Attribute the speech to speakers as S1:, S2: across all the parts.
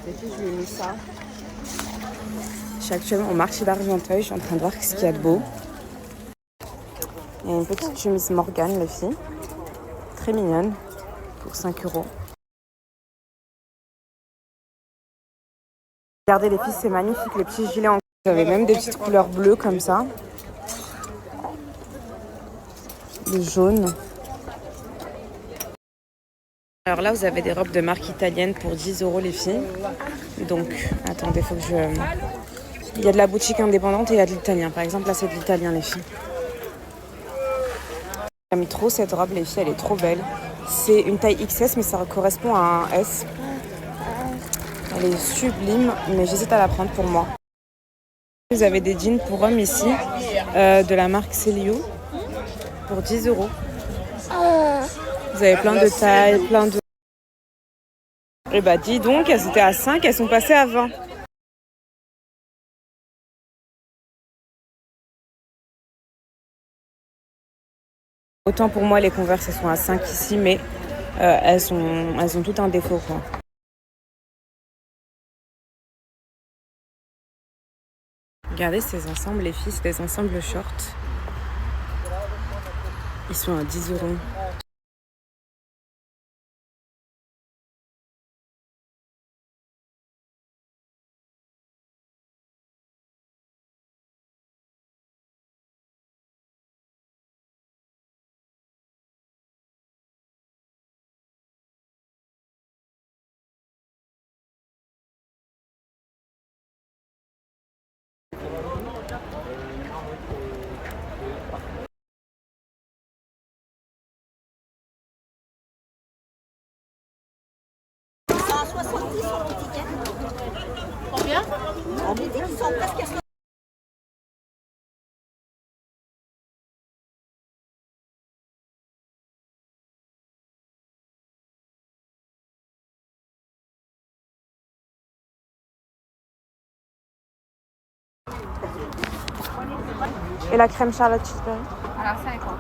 S1: Les filles, je lui ai mis ça. Je suis actuellement au marché d'Argenteuil. Je suis en train de voir ce qu'il y a de beau. Il y a une petite chemise Morgane, les filles. Très mignonne. Pour 5 euros. Regardez les filles, c'est magnifique. Les petits gilets en... Vous avez même des petites couleurs bleues comme ça. Des jaunes. Alors là, vous avez des robes de marque italienne pour 10 euros les filles. Donc, attendez, faut que je... Il y a de la boutique indépendante et il y a de l'italien. Par exemple, là, c'est de l'italien, les filles. J'aime trop cette robe, les filles, elle est trop belle. C'est une taille XS, mais ça correspond à un S. Elle est sublime, mais j'hésite à la prendre pour moi. Vous avez des jeans pour hommes ici, de la marque Célio, pour 10 euros. Vous avez plein de tailles, plein de... Eh bah dis donc, elles étaient à 5, elles sont passées à 20. Autant pour moi, les Converse, elles sont à 5 ici, mais elles ont tout un défaut, quoi. Regardez ces ensembles, les filles, c'est des ensembles shorts. Ils sont à 10 euros.
S2: Combien?
S3: On me dit qu'ils sont presque à...
S1: Et la crème Charlotte Tilbury?
S2: Alors 50.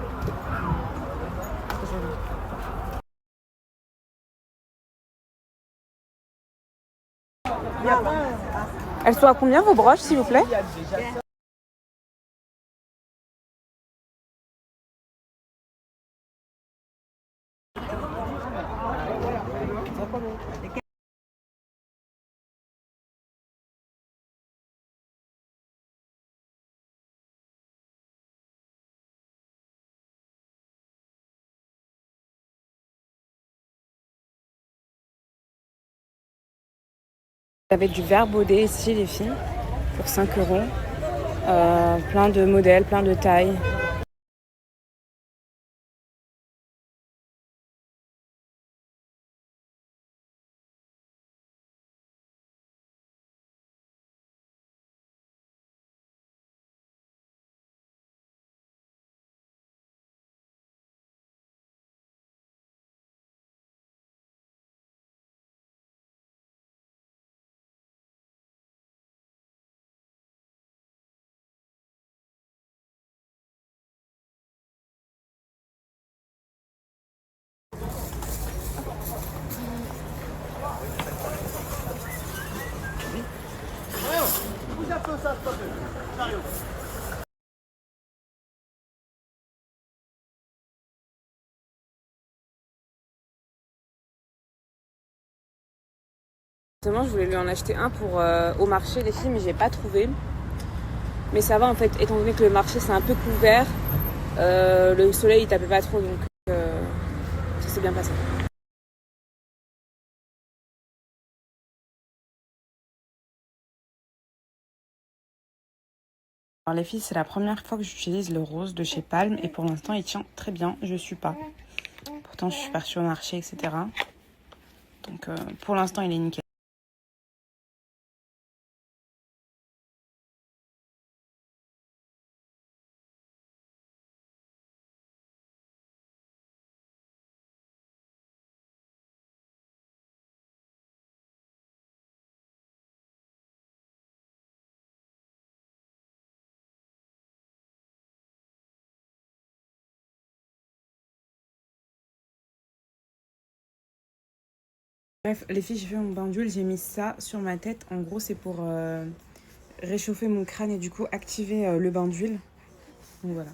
S1: Elles sont à combien vos broches, s'il vous plaît? Vous avez du verre baudé ici, les filles, pour 5 euros. Plein de modèles, plein de tailles. Justement, je voulais lui en acheter un pour au marché, les filles, mais j'ai pas trouvé. Mais ça va en fait, étant donné que le marché c'est un peu couvert, le soleil il tapait pas trop, donc ça s'est bien passé. Alors les filles, c'est la première fois que j'utilise le rose de chez Palm et pour l'instant il tient très bien, je suis pas. Pourtant je suis partie au marché, etc. Donc pour l'instant il est nickel. Bref, les filles, j'ai fait mon bain d'huile, j'ai mis ça sur ma tête. En gros, c'est pour réchauffer mon crâne et du coup activer le bain d'huile. Donc voilà.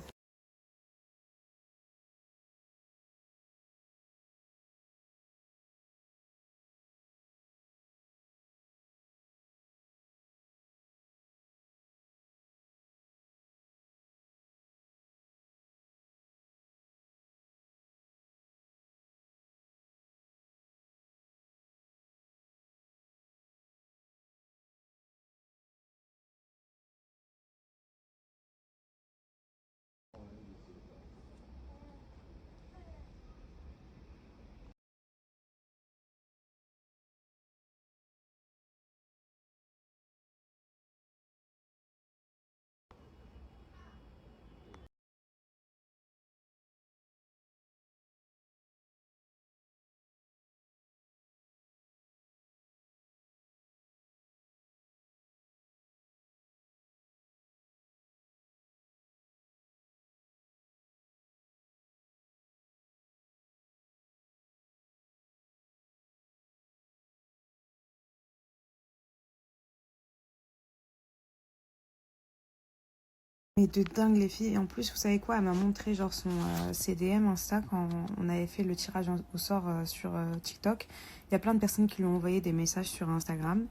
S1: Mais de dingue les filles. Et en plus, vous savez quoi? Elle m'a montré genre son CDM Insta quand on avait fait le tirage au sort sur TikTok. Il y a plein de personnes qui lui ont envoyé des messages sur Instagram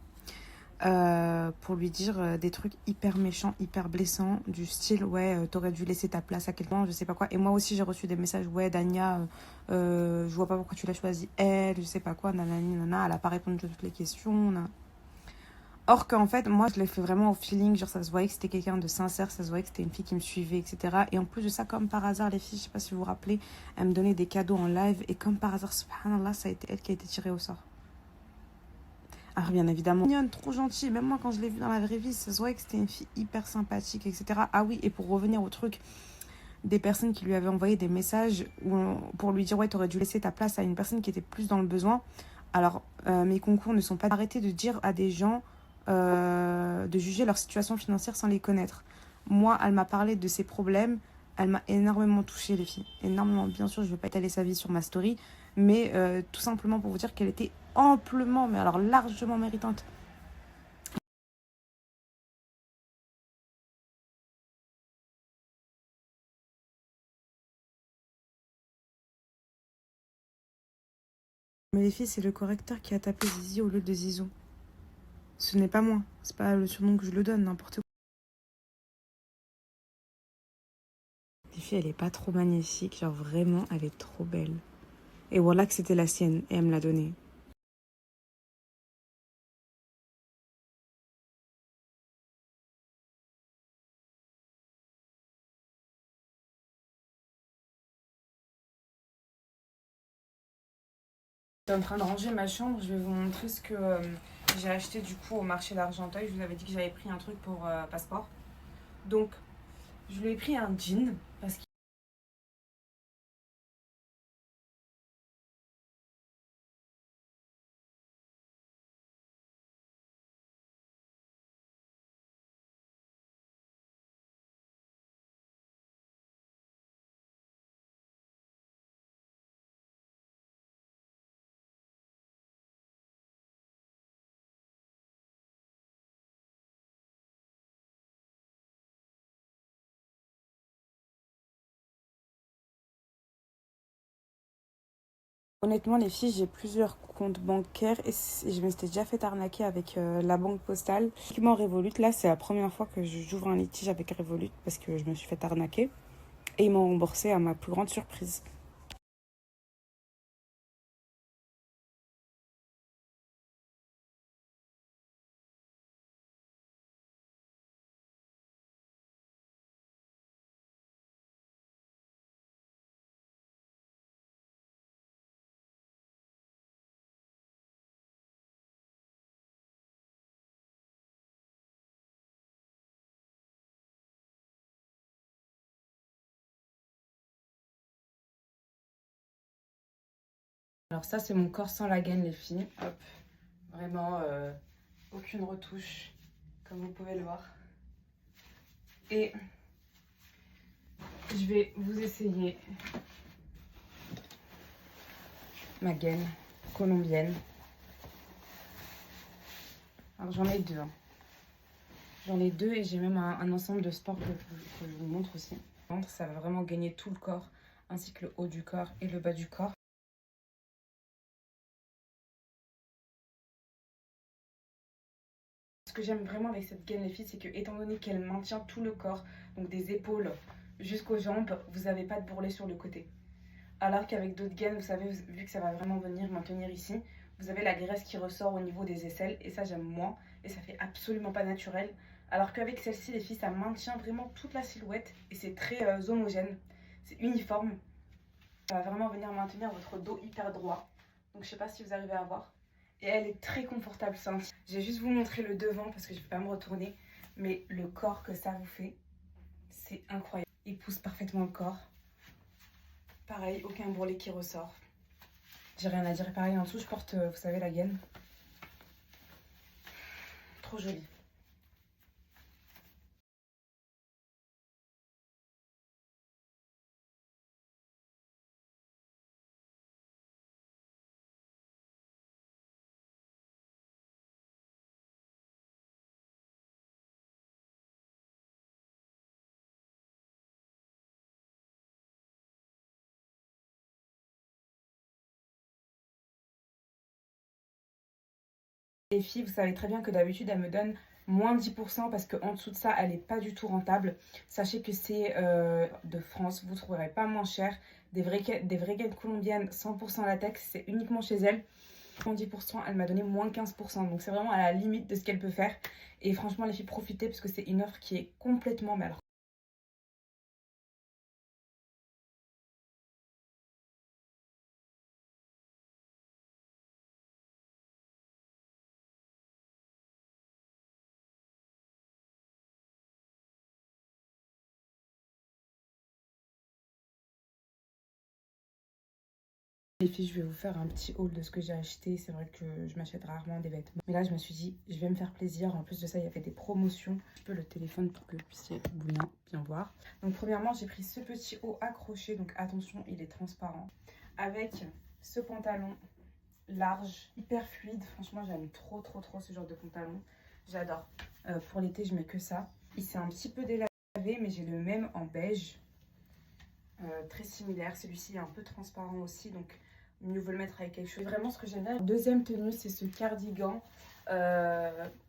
S1: pour lui dire des trucs hyper méchants, hyper blessants, du style ouais, t'aurais dû laisser ta place à quelqu'un, je sais pas quoi. Et moi aussi j'ai reçu des messages, ouais Dania, je vois pas pourquoi tu l'as choisi elle, je sais pas quoi, nanani nana, elle a pas répondu à toutes les questions. Or qu'en fait, moi, je l'ai fait vraiment au feeling. Genre, ça se voyait que c'était quelqu'un de sincère, ça se voyait que c'était une fille qui me suivait, etc. Et en plus de ça, comme par hasard, les filles, je sais pas si vous vous rappelez, elle me donnait des cadeaux en live. Et comme par hasard, subhanallah, ça a été elle qui a été tirée au sort. Alors, bien évidemment, mignonne, trop gentille. Même moi, quand je l'ai vue dans la vraie vie, ça se voyait que c'était une fille hyper sympathique, etc. Ah oui, et pour revenir au truc des personnes qui lui avaient envoyé des messages pour lui dire, ouais, t'aurais dû laisser ta place à une personne qui était plus dans le besoin. Alors, mes concours ne sont pas arrêtés de dire à des gens de juger leur situation financière sans les connaître. Moi, elle m'a parlé de ses problèmes. Elle m'a énormément touchée, les filles. Énormément. Bien sûr, je ne vais pas étaler sa vie sur ma story, mais tout simplement pour vous dire qu'elle était amplement, mais alors largement méritante. Mais les filles, c'est le correcteur qui a tapé Zizi au lieu de Zizou. Ce n'est pas moi. C'est pas le surnom que je le donne, n'importe quoi. Les filles, elle est pas trop magnifique. Genre vraiment, elle est trop belle. Et voilà que c'était la sienne. Et elle me l'a donnée. Je suis en train de ranger ma chambre. Je vais vous montrer ce que j'ai acheté du coup au marché d'Argenteuil. Je vous avais dit que j'avais pris un truc pour passeport. Donc, je lui ai pris un jean parce qu'il... Honnêtement, les filles, j'ai plusieurs comptes bancaires et je m'étais déjà fait arnaquer avec la banque postale. Uniquement Revolut, là, c'est la première fois que j'ouvre un litige avec Revolut parce que je me suis fait arnaquer. Et ils m'ont remboursé à ma plus grande surprise. Alors ça, c'est mon corps sans la gaine, les filles. Hop. Vraiment, aucune retouche, comme vous pouvez le voir. Et je vais vous essayer ma gaine colombienne. Alors j'en ai deux. Hein. J'en ai deux et j'ai même un ensemble de sport que je vous montre aussi. Ça va vraiment gagner tout le corps, ainsi que le haut du corps et le bas du corps. Ce que j'aime vraiment avec cette gaine les filles, c'est que étant donné qu'elle maintient tout le corps, donc des épaules jusqu'aux jambes, vous n'avez pas de bourrelet sur le côté. Alors qu'avec d'autres gaines, vous savez, vu que ça va vraiment venir maintenir ici, vous avez la graisse qui ressort au niveau des aisselles et ça j'aime moins et ça fait absolument pas naturel. Alors qu'avec celle-ci, les filles, ça maintient vraiment toute la silhouette et c'est très homogène, c'est uniforme. Ça va vraiment venir maintenir votre dos hyper droit. Donc je sais pas si vous arrivez à voir. Et elle est très confortable, ça. Je vais juste vous montrer le devant parce que je ne peux pas me retourner. Mais le corps que ça vous fait, c'est incroyable. Il pousse parfaitement le corps. Pareil, aucun bourrelet qui ressort. J'ai rien à dire. Pareil, en dessous, je porte, vous savez, la gaine. Trop jolie. Les filles, vous savez très bien que d'habitude, elle me donne moins 10% parce qu'en dessous de ça, elle n'est pas du tout rentable. Sachez que c'est de France, vous ne trouverez pas moins cher. Des vraies gaines colombiennes 100% latex, c'est uniquement chez elle. En 10%, elle m'a donné moins 15%. Donc c'est vraiment à la limite de ce qu'elle peut faire. Et franchement, les filles, profitez parce que c'est une offre qui est complètement... Mais alors, les filles, je vais vous faire un petit haul de ce que j'ai acheté. C'est vrai que je m'achète rarement des vêtements. Mais là, je me suis dit, je vais me faire plaisir. En plus de ça, il y avait des promotions. Je peux le téléphone pour que vous puissiez bien voir. Donc, premièrement, j'ai pris ce petit haut accroché. Donc, attention, il est transparent. Avec ce pantalon large, hyper fluide. Franchement, j'aime trop ce genre de pantalon. J'adore. Pour l'été, je mets que ça. Il s'est un petit peu délavé, mais j'ai le même en beige. Très similaire. Celui-ci est un peu transparent aussi. Donc, mieux vaut le mettre avec quelque chose. Et vraiment, ce que j'aime bien. Deuxième tenue, c'est ce cardigan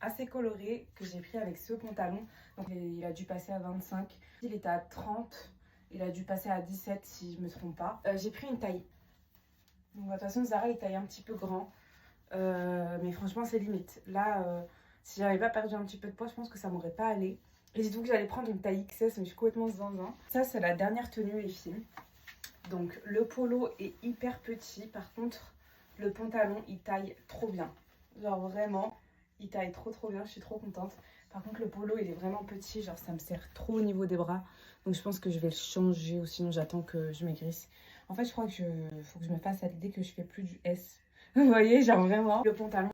S1: assez coloré que j'ai pris avec ce pantalon. Donc, il a dû passer à 25. Il était à 30. Il a dû passer à 17 si je ne me trompe pas. J'ai pris une taille. Donc, de toute façon, Zara, il taille un petit peu grand. Mais franchement, c'est limite. Là, si j'avais pas perdu un petit peu de poids, je pense que ça m'aurait pas allé. Et j'ai dit que j'allais prendre une taille XS, mais je suis complètement zinzin. Ça, c'est la dernière tenue, les filles. Donc, le polo est hyper petit. Par contre, le pantalon, il taille trop bien. Genre, vraiment, il taille trop bien. Je suis trop contente. Par contre, le polo, il est vraiment petit. Genre, ça me sert trop au niveau des bras. Donc, je pense que je vais le changer ou sinon, j'attends que je maigrisse. En fait, je crois que faut que je me fasse à l'idée que je fais plus du S. Vous voyez, genre vraiment. Le pantalon